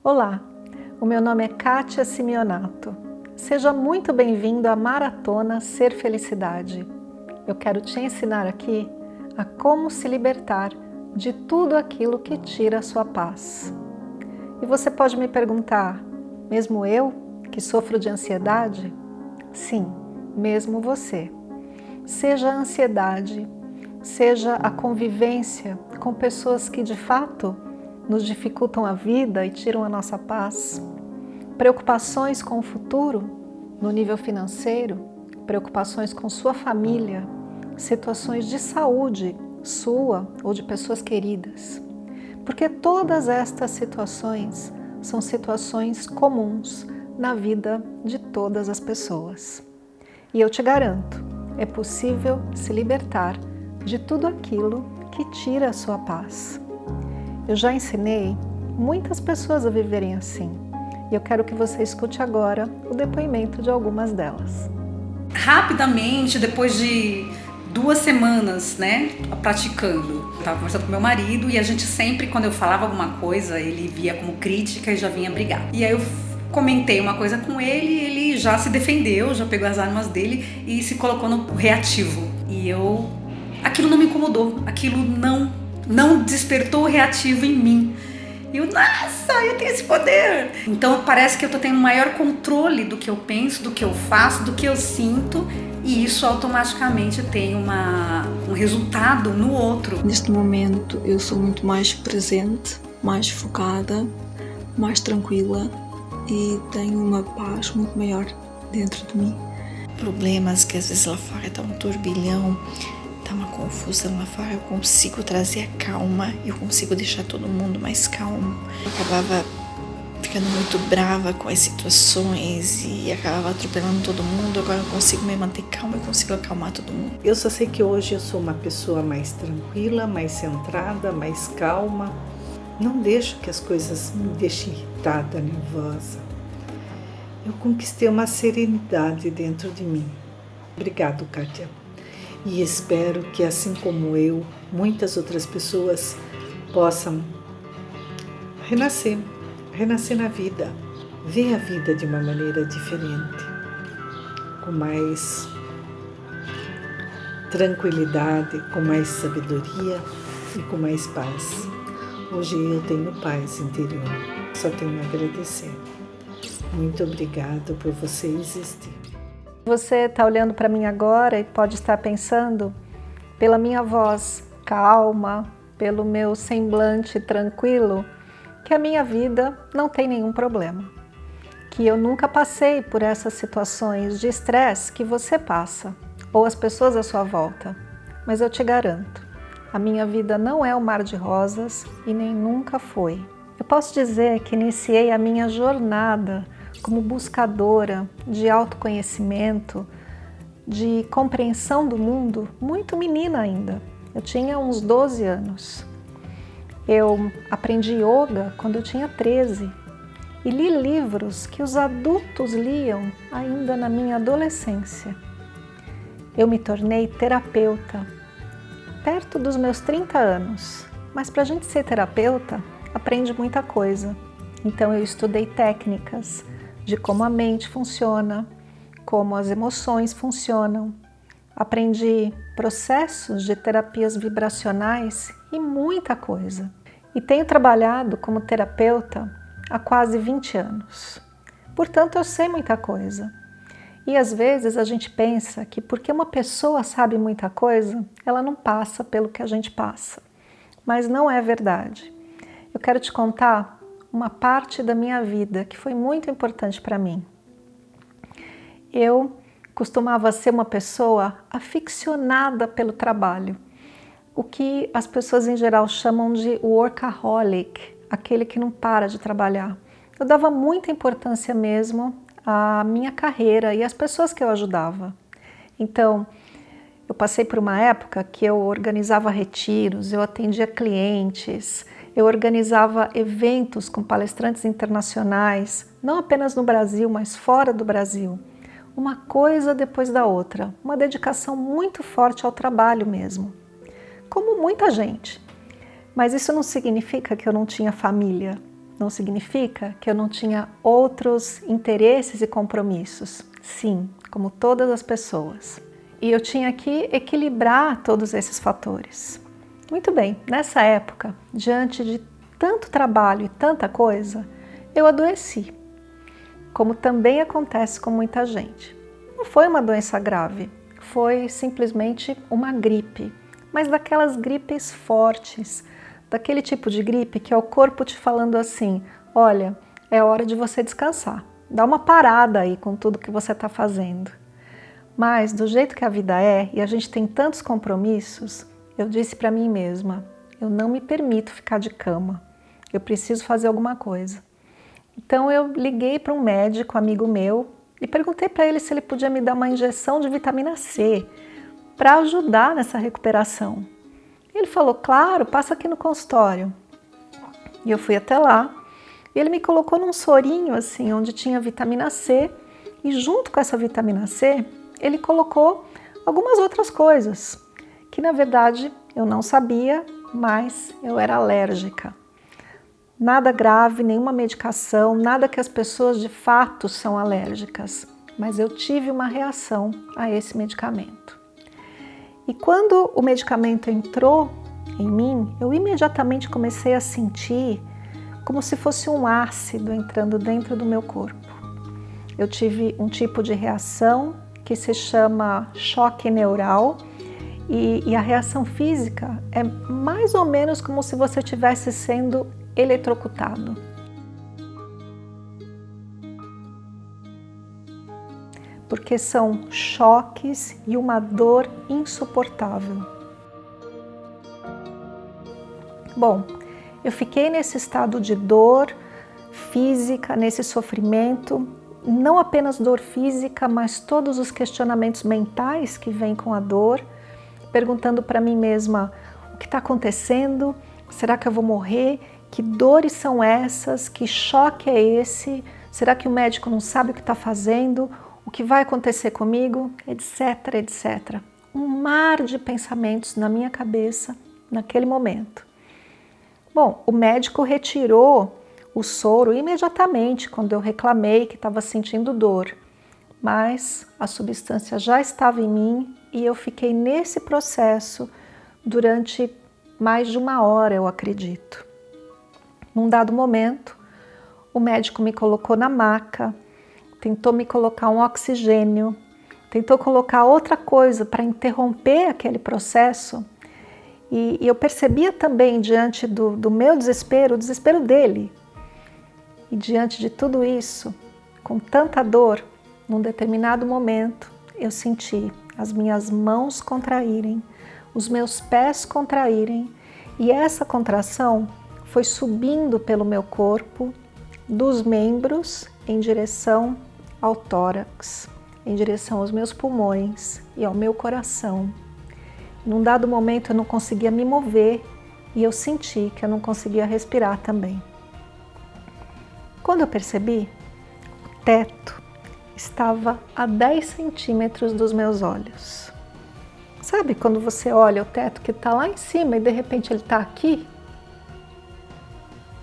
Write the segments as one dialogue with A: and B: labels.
A: Olá, o meu nome é Kátia Simeonato. Seja muito bem-vindo à Maratona Ser Felicidade. Eu quero te ensinar aqui a como se libertar de tudo aquilo que tira a sua paz. E você pode me perguntar, mesmo eu, que sofro de ansiedade? Sim, mesmo você. Seja a ansiedade, seja a convivência com pessoas que de fato nos dificultam a vida e tiram a nossa paz, preocupações com o futuro no nível financeiro, preocupações com sua família, situações de saúde sua ou de pessoas queridas. Porque todas estas situações são situações comuns na vida de todas as pessoas. E eu te garanto, é possível se libertar de tudo aquilo que tira a sua paz. Eu já ensinei muitas pessoas a viverem assim e eu quero que você escute agora o depoimento de algumas delas.
B: Rapidamente, depois de 2 semanas, praticando, eu estava conversando com meu marido e a gente sempre, quando eu falava alguma coisa, ele via como crítica e já vinha brigar. E aí eu comentei uma coisa com ele, ele já se defendeu, já pegou as armas dele e se colocou no reativo. E aquilo não me incomodou, aquilo não despertou o reativo em mim. E eu tenho esse poder. Então parece que eu tô tendo maior controle do que eu penso, do que eu faço, do que eu sinto. E isso automaticamente tem um resultado no outro.
C: Neste momento eu sou muito mais presente, mais focada, mais tranquila e tenho uma paz muito maior dentro de mim.
D: Problemas que às vezes lá fora está um turbilhão, tá uma confusão lá fora, eu consigo trazer a calma, eu consigo deixar todo mundo mais calmo. Eu acabava ficando muito brava com as situações e acabava atropelando todo mundo. Agora eu consigo me manter calma, eu consigo acalmar todo mundo.
E: Eu só sei que hoje eu sou uma pessoa mais tranquila, mais centrada, mais calma. Não deixo que as coisas me deixem irritada, nervosa. Eu conquistei uma serenidade dentro de mim. Obrigado, Kátia. E espero que, assim como eu, muitas outras pessoas possam renascer na vida, ver a vida de uma maneira diferente, com mais tranquilidade, com mais sabedoria e com mais paz. Hoje eu tenho paz interior, só tenho a agradecer. Muito obrigada por você existir.
A: Você está olhando para mim agora e pode estar pensando, pela minha voz calma, pelo meu semblante tranquilo, que a minha vida não tem nenhum problema, que eu nunca passei por essas situações de estresse que você passa, ou as pessoas à sua volta. Mas eu te garanto, a minha vida não é um mar de rosas e nem nunca foi. Eu posso dizer que iniciei a minha jornada como buscadora de autoconhecimento, de compreensão do mundo, muito menina ainda. Eu tinha uns 12 anos. Eu aprendi yoga quando eu tinha 13 e li livros que os adultos liam ainda na minha adolescência. Eu me tornei terapeuta perto dos meus 30 anos, mas para a gente ser terapeuta, aprende muita coisa. Então eu estudei técnicas de como a mente funciona, como as emoções funcionam. Aprendi processos de terapias vibracionais e muita coisa. E tenho trabalhado como terapeuta há quase 20 anos. Portanto, eu sei muita coisa. E às vezes a gente pensa que porque uma pessoa sabe muita coisa, ela não passa pelo que a gente passa. Mas não é verdade. Eu quero te contar uma parte da minha vida que foi muito importante para mim. Eu costumava ser uma pessoa aficionada pelo trabalho, o que as pessoas em geral chamam de workaholic, aquele que não para de trabalhar. Eu dava muita importância mesmo à minha carreira e às pessoas que eu ajudava. Então, eu passei por uma época que eu organizava retiros, eu atendia clientes, eu organizava eventos com palestrantes internacionais, não apenas no Brasil, mas fora do Brasil. Uma coisa depois da outra, uma dedicação muito forte ao trabalho mesmo. Como muita gente. Mas isso não significa que eu não tinha família. não significa que eu não tinha outros interesses e compromissos. Sim, como todas as pessoas. E eu tinha que equilibrar todos esses fatores. Muito bem, nessa época, diante de tanto trabalho e tanta coisa, eu adoeci. Como também acontece com muita gente. Não foi uma doença grave, foi simplesmente uma gripe, mas daquelas gripes fortes, daquele tipo de gripe que é o corpo te falando assim, olha, é hora de você descansar, dá uma parada aí com tudo que você está fazendo. Mas do jeito que a vida é, e a gente tem tantos compromissos, eu disse para mim mesma, eu não me permito ficar de cama, eu preciso fazer alguma coisa. Então eu liguei para um médico, amigo meu, e perguntei para ele se ele podia me dar uma injeção de vitamina C para ajudar nessa recuperação. Ele falou, claro, passa aqui no consultório. E eu fui até lá, e ele me colocou num sorinho assim, onde tinha vitamina C, e junto com essa vitamina C, ele colocou algumas outras coisas, que na verdade eu não sabia, mas eu era alérgica. Nada grave, nenhuma medicação, nada que as pessoas de fato são alérgicas, mas eu tive uma reação a esse medicamento. E quando o medicamento entrou em mim, eu imediatamente comecei a sentir como se fosse um ácido entrando dentro do meu corpo. Eu tive um tipo de reação que se chama choque neural e a reação física é mais ou menos como se você estivesse sendo eletrocutado. Porque são choques e uma dor insuportável. Bom, eu fiquei nesse estado de dor física, nesse sofrimento, não apenas dor física, mas todos os questionamentos mentais que vêm com a dor, perguntando para mim mesma, o que está acontecendo? Será que eu vou morrer? Que dores são essas? Que choque é esse? Será que o médico não sabe o que está fazendo? O que vai acontecer comigo? Etc, etc. Um mar de pensamentos na minha cabeça naquele momento. Bom, o médico retirou o soro imediatamente quando eu reclamei que estava sentindo dor, mas a substância já estava em mim e eu fiquei nesse processo durante mais de 1 hora, eu acredito. Num dado momento, o médico me colocou na maca, tentou me colocar um oxigênio, tentou colocar outra coisa para interromper aquele processo. E eu percebia também, diante do meu desespero, o desespero dele. E diante de tudo isso, com tanta dor, num determinado momento, eu senti as minhas mãos contraírem, os meus pés contraírem, e essa contração foi subindo pelo meu corpo, dos membros em direção ao tórax, em direção aos meus pulmões e ao meu coração. Num dado momento eu não conseguia me mover e eu senti que eu não conseguia respirar também. Quando eu percebi, o teto estava a 10 centímetros dos meus olhos. Sabe quando você olha o teto que está lá em cima e de repente ele está aqui?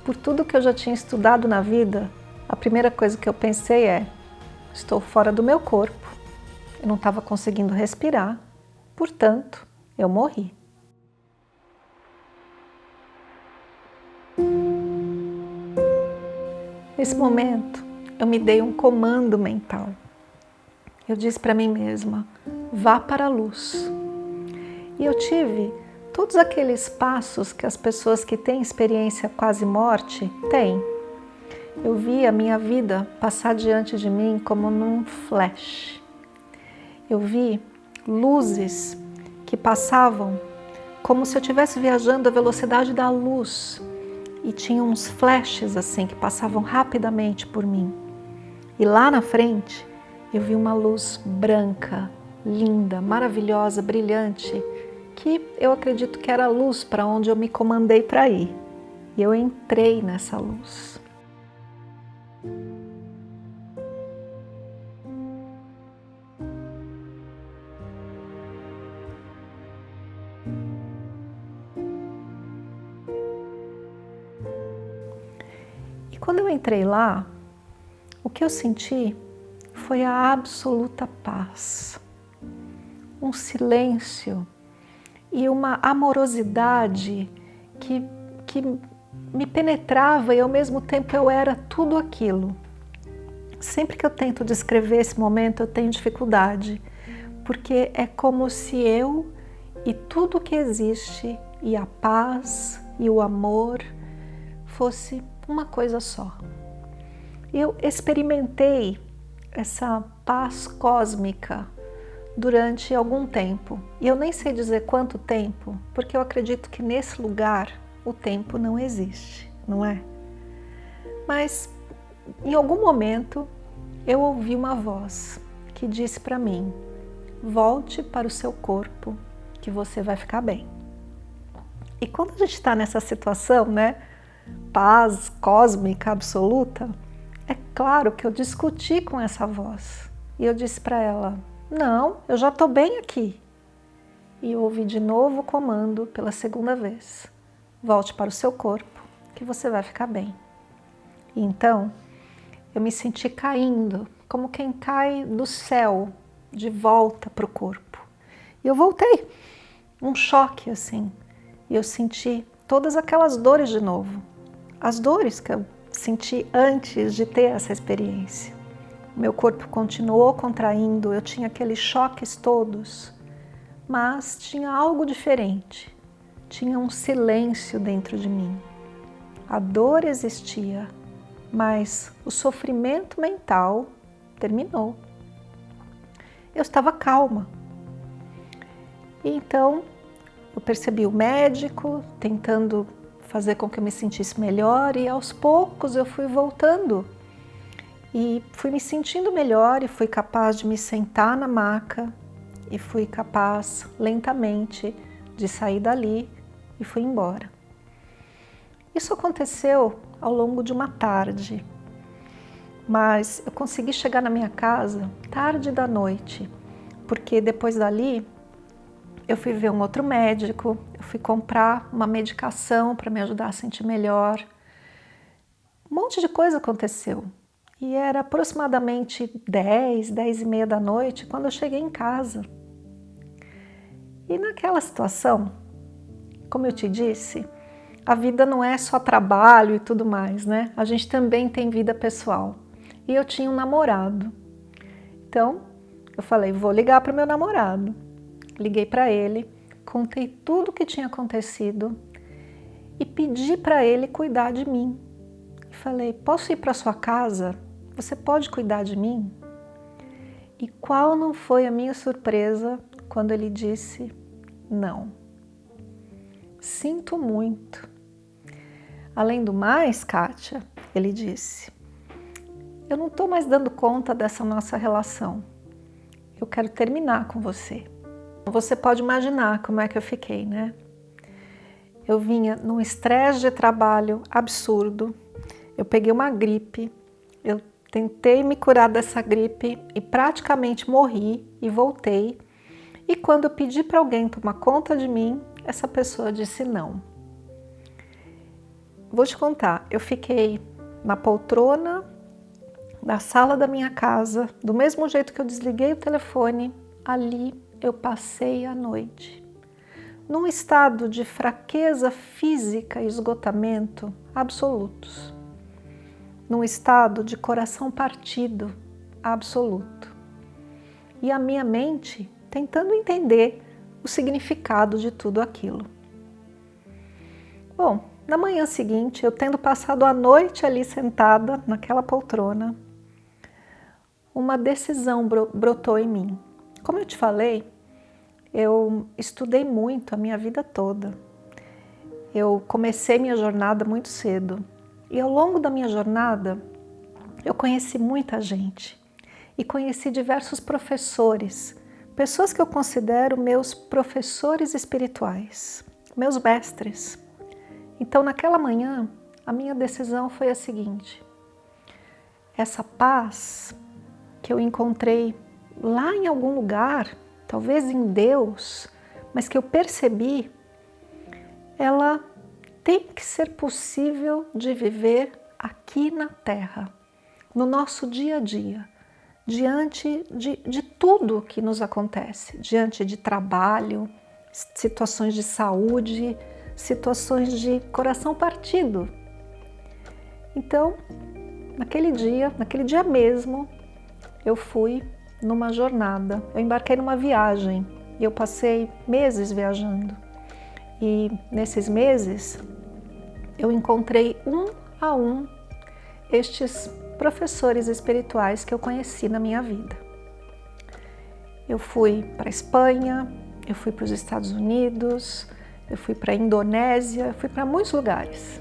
A: Por tudo que eu já tinha estudado na vida, a primeira coisa que eu pensei é: estou fora do meu corpo, eu não estava conseguindo respirar, portanto, eu morri. Nesse momento, eu me dei um comando mental. Eu disse para mim mesma, vá para a luz. E eu tive todos aqueles passos que as pessoas que têm experiência quase morte têm. Eu vi a minha vida passar diante de mim como num flash. Eu vi luzes que passavam como se eu estivesse viajando à velocidade da luz. E tinha uns flashes assim que passavam rapidamente por mim. E lá na frente eu vi uma luz branca, linda, maravilhosa, brilhante, que eu acredito que era a luz para onde eu me comandei para ir. E eu entrei nessa luz. quando eu entrei lá, o que eu senti foi a absoluta paz, um silêncio e uma amorosidade que me penetrava e ao mesmo tempo eu era tudo aquilo. Sempre que eu tento descrever esse momento eu tenho dificuldade, porque é como se eu e tudo que existe, e a paz e o amor, fosse uma coisa só. Eu experimentei essa paz cósmica durante algum tempo. E eu nem sei dizer quanto tempo, porque eu acredito que nesse lugar o tempo não existe, não é? Mas em algum momento eu ouvi uma voz que disse para mim: volte para o seu corpo que você vai ficar bem. E quando a gente está nessa situação, né, paz cósmica absoluta, é claro que eu discuti com essa voz. E eu disse para ela: não, eu já estou bem aqui. E eu ouvi de novo o comando pela segunda vez: volte para o seu corpo que você vai ficar bem. E então eu me senti caindo, como quem cai do céu, de volta para o corpo. E eu voltei, um choque assim. E eu senti todas aquelas dores de novo. As dores que eu senti antes de ter essa experiência. Meu corpo continuou contraindo, eu tinha aqueles choques todos, mas tinha algo diferente. Tinha um silêncio dentro de mim. A dor existia, mas o sofrimento mental terminou. Eu estava calma. E então eu percebi o médico tentando fazer com que eu me sentisse melhor e aos poucos eu fui voltando. E fui me sentindo melhor e fui capaz de me sentar na maca e fui capaz lentamente de sair dali e fui embora. Isso aconteceu ao longo de uma tarde, mas eu consegui chegar na minha casa tarde da noite, porque depois dali eu fui ver um outro médico, eu fui comprar uma medicação para me ajudar a sentir melhor. Um monte de coisa aconteceu. E era aproximadamente 10h30 da noite quando eu cheguei em casa. E naquela situação, como eu te disse, a vida não é só trabalho e tudo mais, né? A gente também tem vida pessoal. E eu tinha um namorado. Então, eu falei, vou ligar para o meu namorado. Liguei para ele, contei tudo o que tinha acontecido e pedi para ele cuidar de mim. E falei, posso ir para sua casa? Você pode cuidar de mim? E qual não foi a minha surpresa quando ele disse não. Sinto muito. Além do mais, Kátia, ele disse, eu não estou mais dando conta dessa nossa relação. Eu quero terminar com você. Você pode imaginar como é que eu fiquei, né? Eu vinha num estresse de trabalho absurdo, eu peguei uma gripe, eu tentei me curar dessa gripe e praticamente morri e voltei. E quando eu pedi para alguém tomar conta de mim, essa pessoa disse não. Vou te contar, eu fiquei na poltrona da sala da minha casa, do mesmo jeito que eu desliguei o telefone, ali eu passei a noite, num estado de fraqueza física e esgotamento absolutos, num estado de coração partido absoluto, e a minha mente tentando entender o significado de tudo aquilo. Bom, na manhã seguinte, eu tendo passado a noite ali sentada naquela poltrona, uma decisão brotou em mim. Como eu te falei, eu estudei muito a minha vida toda. Eu comecei minha jornada muito cedo. E ao longo da minha jornada, eu conheci muita gente. E conheci diversos professores, pessoas que eu considero meus professores espirituais, meus mestres. Então, naquela manhã, a minha decisão foi a seguinte: essa paz que eu encontrei lá em algum lugar, talvez em Deus, mas que eu percebi, ela tem que ser possível de viver aqui na Terra, no nosso dia a dia, diante de tudo que nos acontece, diante de trabalho, situações de saúde, situações de coração partido. Então, naquele dia mesmo, eu fui numa jornada, eu embarquei numa viagem e eu passei meses viajando. E nesses meses, eu encontrei um a um estes professores espirituais que eu conheci na minha vida. Eu fui para a Espanha, eu fui para os Estados Unidos, eu fui para a Indonésia, fui para muitos lugares.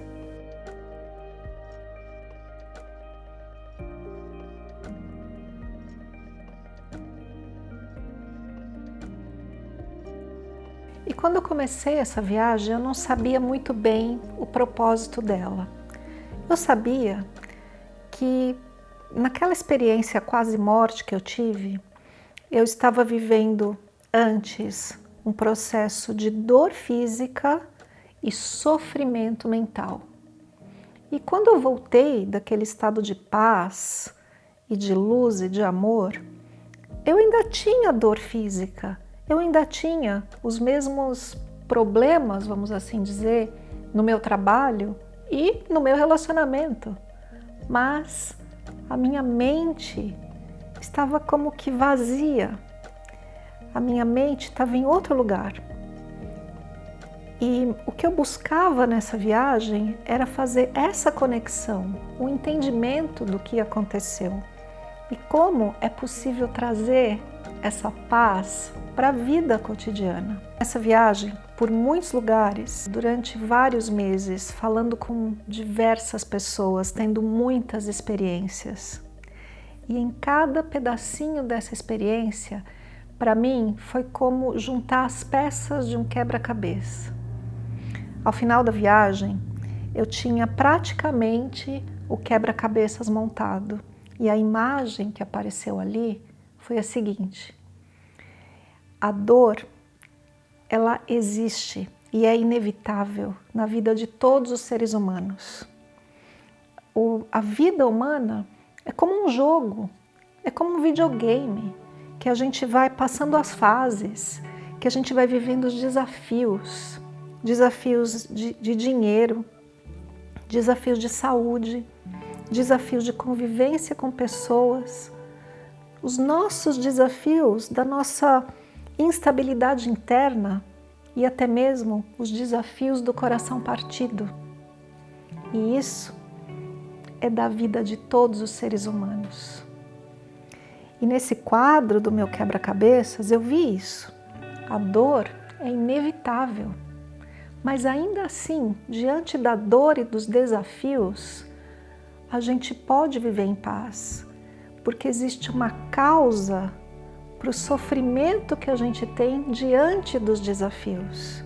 A: E quando eu comecei essa viagem, eu não sabia muito bem o propósito dela. Eu sabia que naquela experiência quase morte que eu tive, eu estava vivendo antes um processo de dor física e sofrimento mental. E quando eu voltei daquele estado de paz e de luz e de amor, eu ainda tinha dor física, eu ainda tinha os mesmos problemas, vamos assim dizer, no meu trabalho e no meu relacionamento. Mas a minha mente estava como que vazia. A minha mente estava em outro lugar. E o que eu buscava nessa viagem era fazer essa conexão, o entendimento do que aconteceu e como é possível trazer essa paz para a vida cotidiana. Essa viagem por muitos lugares, durante vários meses, falando com diversas pessoas, tendo muitas experiências. E em cada pedacinho dessa experiência, para mim, foi como juntar as peças de um quebra-cabeça. Ao final da viagem, eu tinha praticamente o quebra-cabeças montado. E a imagem que apareceu ali foi a seguinte: a dor, ela existe e é inevitável na vida de todos os seres humanos. A vida humana é como um jogo, é como um videogame, que a gente vai passando as fases, que a gente vai vivendo os desafios de dinheiro, desafios de saúde, desafios de convivência com pessoas, os nossos desafios da nossa instabilidade interna e até mesmo os desafios do coração partido. E isso é da vida de todos os seres humanos. E nesse quadro do meu quebra-cabeças eu vi isso. A dor é inevitável, mas ainda assim, diante da dor e dos desafios, a gente pode viver em paz, porque existe uma causa para o sofrimento que a gente tem diante dos desafios.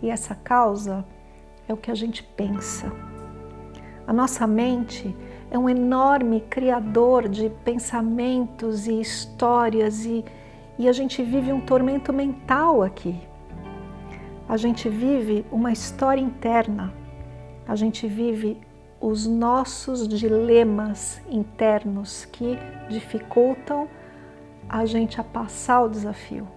A: E essa causa é o que a gente pensa. A nossa mente é um enorme criador de pensamentos e histórias e a gente vive um tormento mental aqui. A gente vive uma história interna, a gente vive os nossos dilemas internos que dificultam a gente a passar o desafio.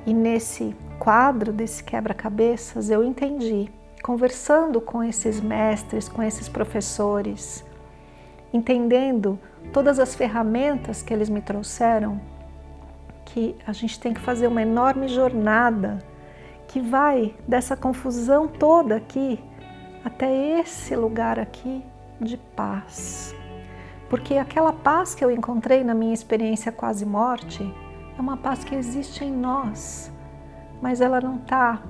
A: E nesse quadro desse quebra-cabeças eu entendi, conversando com esses mestres, com esses professores, entendendo todas as ferramentas que eles me trouxeram, que a gente tem que fazer uma enorme jornada que vai dessa confusão toda aqui até esse lugar aqui de paz. Porque aquela paz que eu encontrei na minha experiência quase morte é uma paz que existe em nós, mas ela não está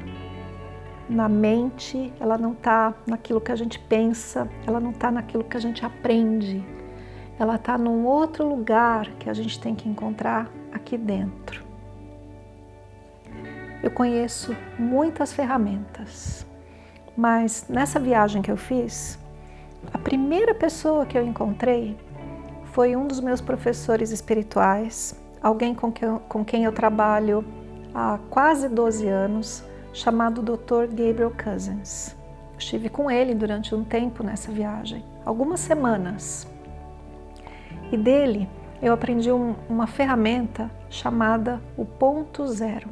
A: na mente, ela não está naquilo que a gente pensa, ela não está naquilo que a gente aprende, ela está num outro lugar que a gente tem que encontrar aqui dentro. Eu conheço muitas ferramentas, mas nessa viagem que eu fiz, a primeira pessoa que eu encontrei foi um dos meus professores espirituais, alguém com quem eu trabalho há quase 12 anos, chamado Dr. Gabriel Cousens. Estive com ele durante um tempo nessa viagem, algumas semanas. E dele eu aprendi uma ferramenta chamada o ponto zero,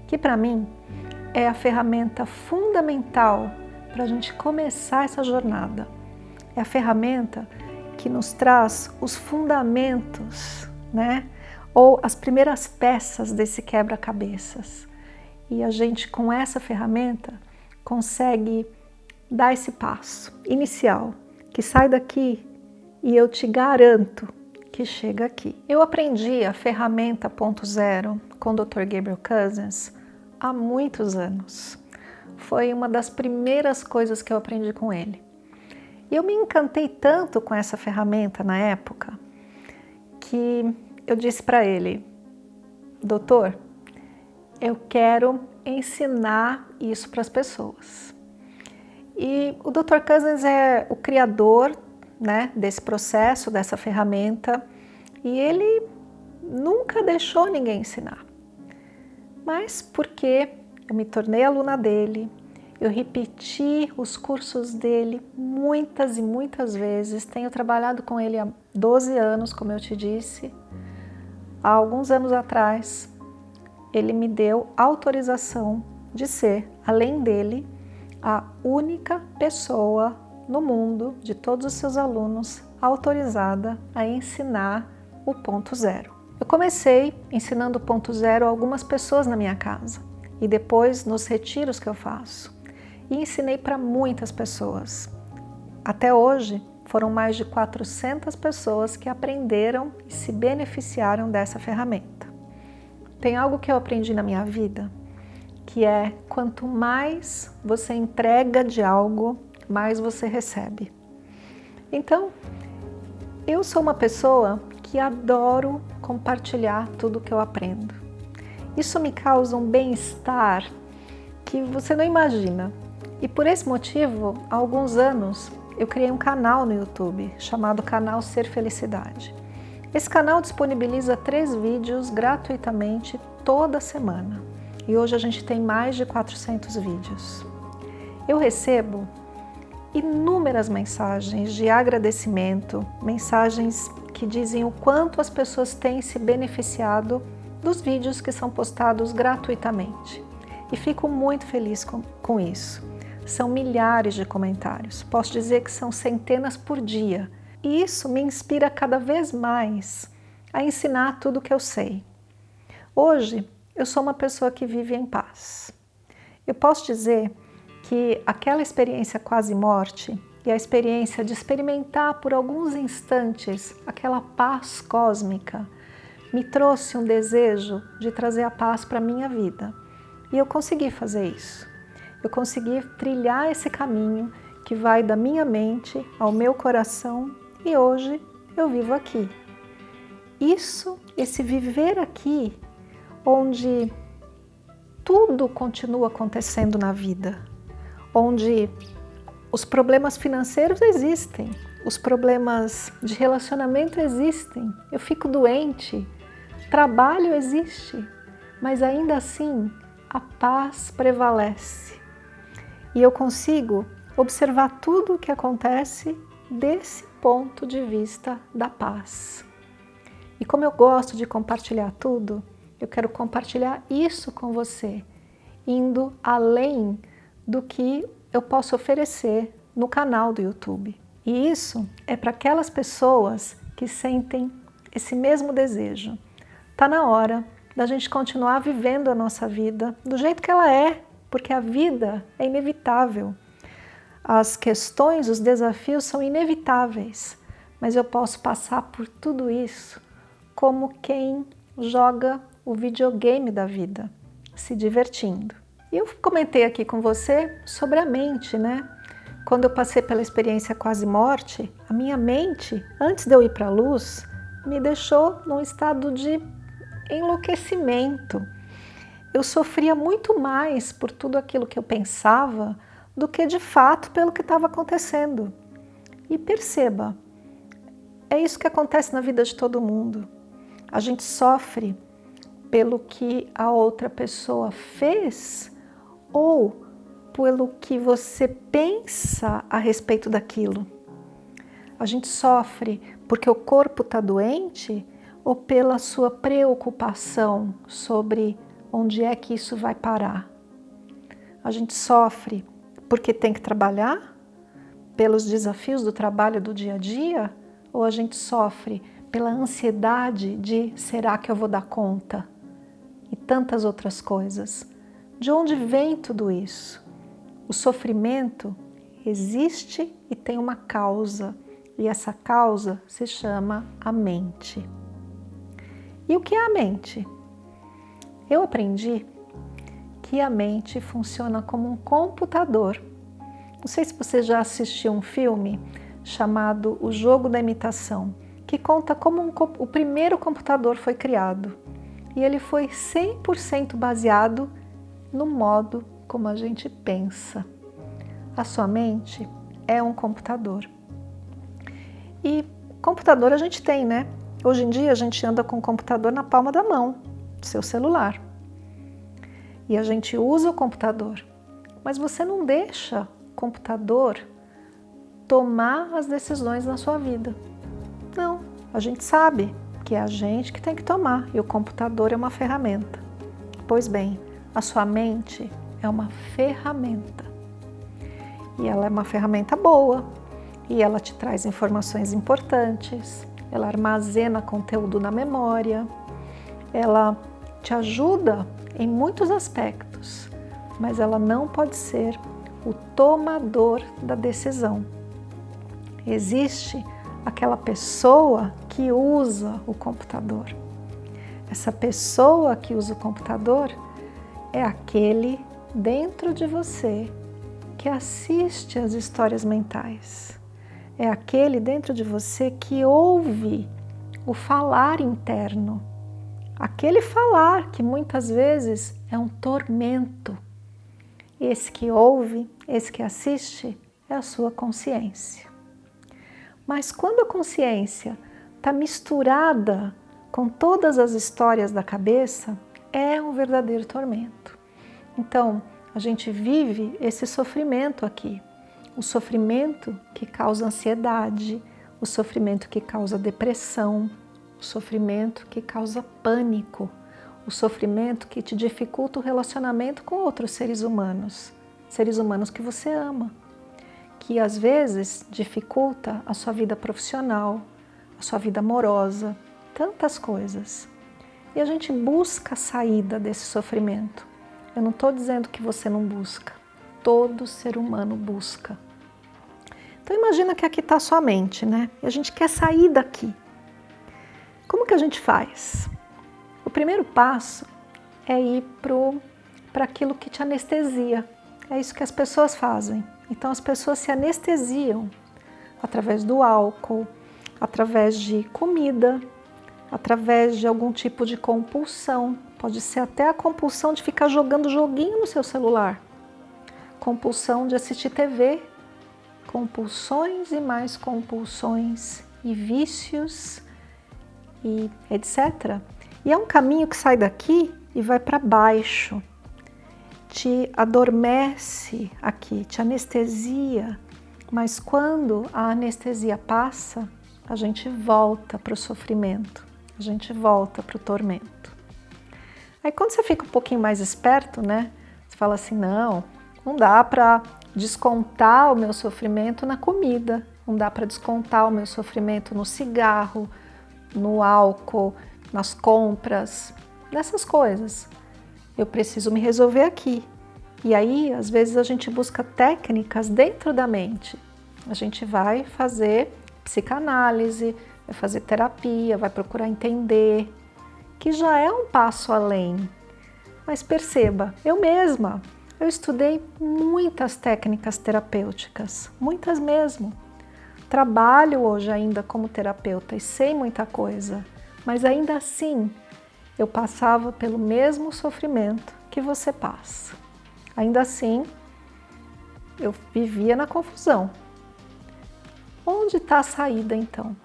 A: que para mim é a ferramenta fundamental para a gente começar essa jornada. É a ferramenta que nos traz os fundamentos, né? Ou as primeiras peças desse quebra-cabeças. E a gente, com essa ferramenta, consegue dar esse passo inicial, que sai daqui e eu te garanto que chega aqui. Eu aprendi a ferramenta ponto zero com o Dr. Gabriel Cousens há muitos anos. Foi uma das primeiras coisas que eu aprendi com ele. E eu me encantei tanto com essa ferramenta na época que eu disse para ele: doutor, eu quero ensinar isso para as pessoas. E o Dr. Cousens é o criador, né, desse processo, dessa ferramenta, e ele nunca deixou ninguém ensinar. Mas porque eu me tornei aluna dele, eu repeti os cursos dele muitas e muitas vezes, tenho trabalhado com ele há 12 anos, como eu te disse. Há alguns anos atrás, ele me deu autorização de ser, além dele, a única pessoa no mundo, de todos os seus alunos, autorizada a ensinar o ponto zero. Eu comecei ensinando o ponto zero a algumas pessoas na minha casa e depois nos retiros que eu faço. E ensinei para muitas pessoas. Até hoje, foram mais de 400 pessoas que aprenderam e se beneficiaram dessa ferramenta. Tem algo que eu aprendi na minha vida, que é quanto mais você entrega de algo, mais você recebe. Então, eu sou uma pessoa que adoro compartilhar tudo que eu aprendo. Isso me causa um bem-estar que você não imagina. E por esse motivo, há alguns anos, eu criei um canal no YouTube chamado Canal Ser Felicidade. Esse canal disponibiliza 3 vídeos gratuitamente toda semana. E hoje a gente tem mais de 400 vídeos. Eu recebo inúmeras mensagens de agradecimento, mensagens que dizem o quanto as pessoas têm se beneficiado dos vídeos que são postados gratuitamente. E fico muito feliz com isso. São milhares de comentários, posso dizer que são centenas por dia. E isso me inspira cada vez mais a ensinar tudo o que eu sei. Hoje, eu sou uma pessoa que vive em paz. Eu posso dizer que aquela experiência quase morte e a experiência de experimentar por alguns instantes aquela paz cósmica me trouxe um desejo de trazer a paz para a minha vida. E eu consegui fazer isso. Eu consegui trilhar esse caminho que vai da minha mente ao meu coração e hoje eu vivo aqui. Esse viver aqui, onde tudo continua acontecendo na vida, onde os problemas financeiros existem, os problemas de relacionamento existem, eu fico doente, trabalho existe, mas ainda assim a paz prevalece. E eu consigo observar tudo o que acontece desse ponto de vista da paz. E como eu gosto de compartilhar tudo, eu quero compartilhar isso com você, indo além do que eu posso oferecer no canal do YouTube. E isso é para aquelas pessoas que sentem esse mesmo desejo. Está na hora da gente continuar vivendo a nossa vida do jeito que ela é, porque a vida é inevitável. As questões, os desafios são inevitáveis, mas eu posso passar por tudo isso como quem joga o videogame da vida, se divertindo. E eu comentei aqui com você sobre a mente, né? Quando eu passei pela experiência quase morte, a minha mente, antes de eu ir para a luz, me deixou num estado de enlouquecimento. Eu sofria muito mais por tudo aquilo que eu pensava do que de fato pelo que estava acontecendo. E perceba, é isso que acontece na vida de todo mundo. A gente sofre pelo que a outra pessoa fez ou pelo que você pensa a respeito daquilo. A gente sofre porque o corpo está doente ou pela sua preocupação sobre onde é que isso vai parar? A gente sofre porque tem que trabalhar, pelos desafios do trabalho do dia a dia, ou a gente sofre pela ansiedade de será que eu vou dar conta? E tantas outras coisas. De onde vem tudo isso? O sofrimento existe e tem uma causa, e essa causa se chama a mente. E o que é a mente? Eu aprendi que a mente funciona como um computador. Não sei se você já assistiu um filme chamado O Jogo da Imitação, que conta como o primeiro computador foi criado. E ele foi 100% baseado no modo como a gente pensa. A sua mente é um computador. E computador a gente tem, né? Hoje em dia a gente anda com o computador na palma da mão, seu celular. E a gente usa o computador. Mas você não deixa o computador tomar as decisões na sua vida. Não, a gente sabe que é a gente que tem que tomar e o computador é uma ferramenta. Pois bem, a sua mente é uma ferramenta. E ela é uma ferramenta boa. E ela te traz informações importantes. Ela armazena conteúdo na memória. Ela te ajuda em muitos aspectos. Mas ela não pode ser o tomador da decisão. Existe aquela pessoa que usa o computador. Essa pessoa que usa o computador é aquele dentro de você que assiste às histórias mentais. É aquele dentro de você que ouve o falar interno. Aquele falar que muitas vezes é um tormento. Esse que ouve, esse que assiste, é a sua consciência. Mas quando a consciência está misturada com todas as histórias da cabeça, é um verdadeiro tormento. Então, a gente vive esse sofrimento aqui. O sofrimento que causa ansiedade, o sofrimento que causa depressão, o sofrimento que causa pânico, o sofrimento que te dificulta o relacionamento com outros seres humanos que você ama, que às vezes dificulta a sua vida profissional, a sua vida amorosa, tantas coisas. E a gente busca a saída desse sofrimento. Eu não estou dizendo que você não busca, todo ser humano busca. Então imagina que aqui está a sua mente, né? E a gente quer sair daqui. Como que a gente faz? O primeiro passo é ir para aquilo que te anestesia. É isso que as pessoas fazem. Então as pessoas se anestesiam através do álcool, através de comida, através de algum tipo de compulsão. Pode ser até a compulsão de ficar jogando joguinho no seu celular. Compulsão de assistir TV. Compulsões e mais compulsões e vícios e etc. E é um caminho que sai daqui e vai para baixo. Te adormece aqui, te anestesia. Mas quando a anestesia passa, a gente volta para o sofrimento. A gente volta para o tormento. Aí quando você fica um pouquinho mais esperto, né? Você fala assim, não dá para descontar o meu sofrimento na comida, não dá para descontar o meu sofrimento no cigarro, no álcool, nas compras, nessas coisas. Eu preciso me resolver aqui. E aí, às vezes, a gente busca técnicas dentro da mente. A gente vai fazer psicanálise, vai fazer terapia, vai procurar entender, que já é um passo além. Mas perceba, eu mesma, eu estudei muitas técnicas terapêuticas, muitas mesmo. Trabalho hoje ainda como terapeuta e sei muita coisa, mas ainda assim eu passava pelo mesmo sofrimento que você passa. Ainda assim, eu vivia na confusão. Onde está a saída então?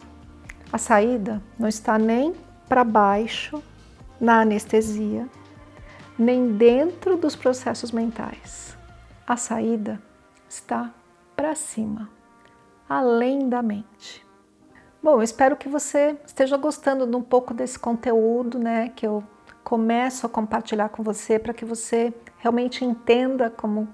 A: A saída não está nem para baixo, na anestesia, nem dentro dos processos mentais. A saída está para cima, além da mente. Bom, eu espero que você esteja gostando de um pouco desse conteúdo, né, que eu começo a compartilhar com você para que você realmente entenda como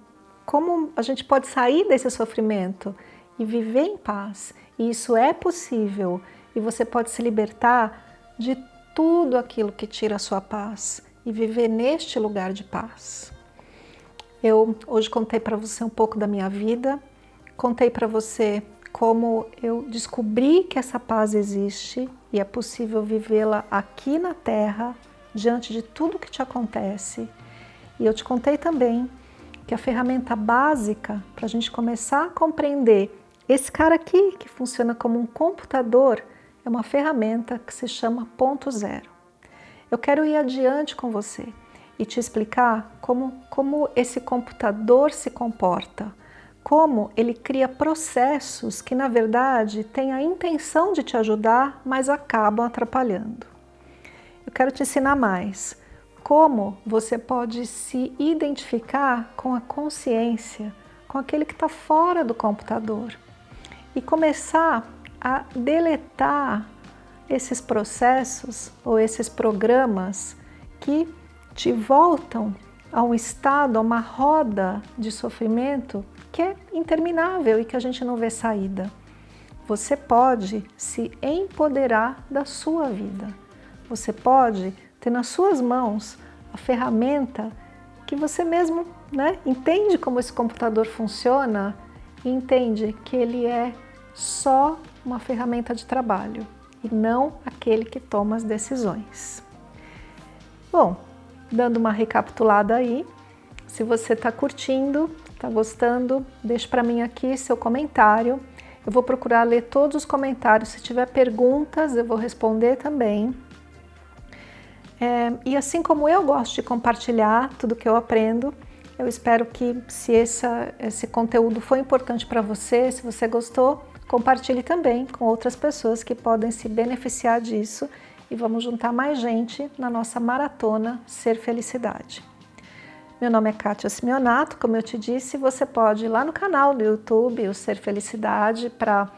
A: a gente pode sair desse sofrimento e viver em paz. E isso é possível e você pode se libertar de tudo aquilo que tira a sua paz e viver neste lugar de paz. Eu hoje contei para você um pouco da minha vida, contei para você como eu descobri que essa paz existe e é possível vivê-la aqui na Terra, diante de tudo que te acontece. E eu te contei também que a ferramenta básica para a gente começar a compreender esse cara aqui, que funciona como um computador, é uma ferramenta que se chama ponto zero. Eu quero ir adiante com você e te explicar como esse computador se comporta, como ele cria processos que, na verdade, têm a intenção de te ajudar, mas acabam atrapalhando. Eu quero te ensinar mais como você pode se identificar com a consciência, com aquele que está fora do computador e começar a deletar esses processos ou esses programas que te voltam a um estado, a uma roda de sofrimento que é interminável e que a gente não vê saída. Você pode se empoderar da sua vida. Você pode ter nas suas mãos a ferramenta que você mesmo, entende como esse computador funciona e entende que ele é só uma ferramenta de trabalho e não aquele que toma as decisões. Bom, dando uma recapitulada aí, se você está curtindo, está gostando, deixe para mim aqui seu comentário. Eu vou procurar ler todos os comentários. Se tiver perguntas, eu vou responder também. E assim como eu gosto de compartilhar tudo que eu aprendo, eu espero que se esse conteúdo foi importante para você, se você gostou, compartilhe também com outras pessoas que podem se beneficiar disso e vamos juntar mais gente na nossa maratona Ser Felicidade. Meu nome é Kátia Simeonato, como eu te disse, você pode ir lá no canal do YouTube, o Ser Felicidade, para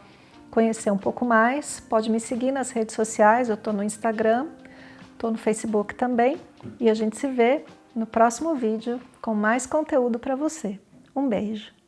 A: conhecer um pouco mais, pode me seguir nas redes sociais, eu estou no Instagram, estou no Facebook também e a gente se vê no próximo vídeo com mais conteúdo para você. Um beijo!